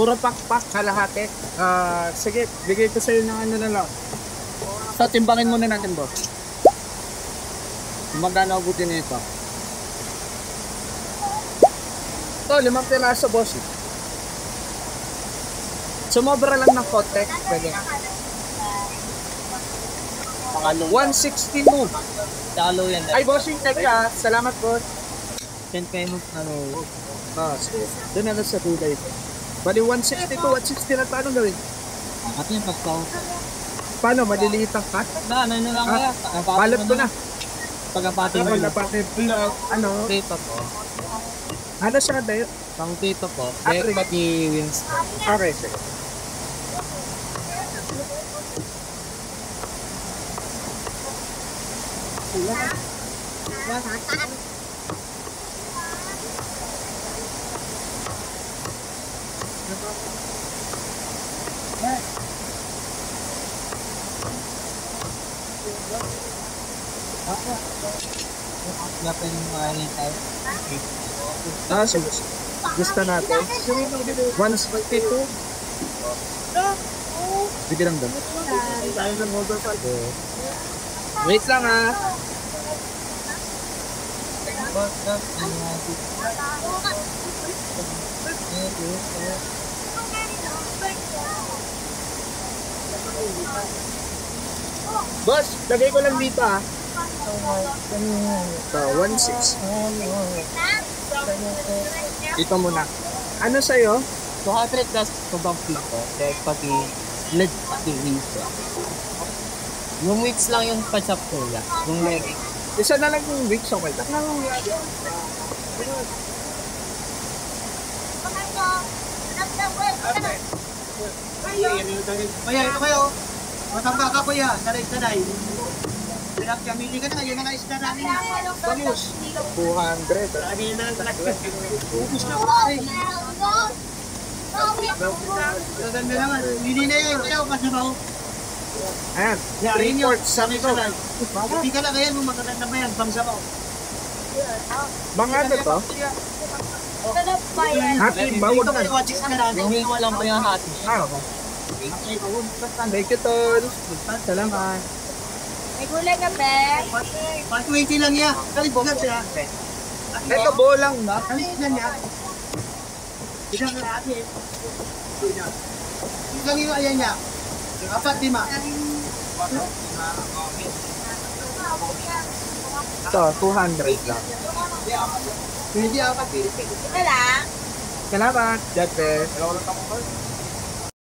Puro pakpak, kalahati. Sige, bigay ko sa'yo ng ano na lang. So, timbangin muna natin, boss. Magkano abutin nito? Ito, 5 piraso, boss. Sumobra lang ng konti. Pwede. 160 mo. Talo yan. Ay, bossing, teka. Salamat, boss. 10 kayo ano. Sige. Doon na lang sa tulay. Bali, 160 to 160 na paano gawin? At yung pagkaw. Paano? Maliliit ang cut? Ano lang kaya? Balot ko na. Pagkapating mo. Ano? Dito po. Ano siya dayo? Pang dito po. At Pati wins. Okay, sige. Dapat yung mga tayo. Sige. Gusto natin. 152. Sige lang doon. Wait lang Boss, lagay ko lang dito So, 1.6. Dito muna. Ano sa'yo? 200 plus pabang pito. Dahil pati leg pati wings. Yung wings lang yung pasap ko ya. Yung leg. Isa na lang yung weeks, okay lang. Kaya ito kayo, matamba ka kuya, sanay-sanay. Pinagkamili ka na, yun na nga isda namin. Bagus. 200. Lagi na lang talaga. Ubus na pare. Gaganda naman. Hindi na yun, kaya kasi ba ako? Ayan, Yeah, ayun yun. 3/4 Sanay-sanay. Hindi ka lang kaya nung magaganda ba yan, bangsa mo. Mga ano to? Happy bawag Ito na. kayo, watching ka natin. Yung wing walang pa yung hati. Okay. Thank you, Tol. Salamat. May gulay ka, be? 120 lang yan. Kalibugan siya. Ito, bolang na. Kalibugan niya. Isang kalahati eh. Isang yung ayan niya. 4-5. Ito, 200 lang. Hindi apat eh. Ito lang. Salamat. God bless.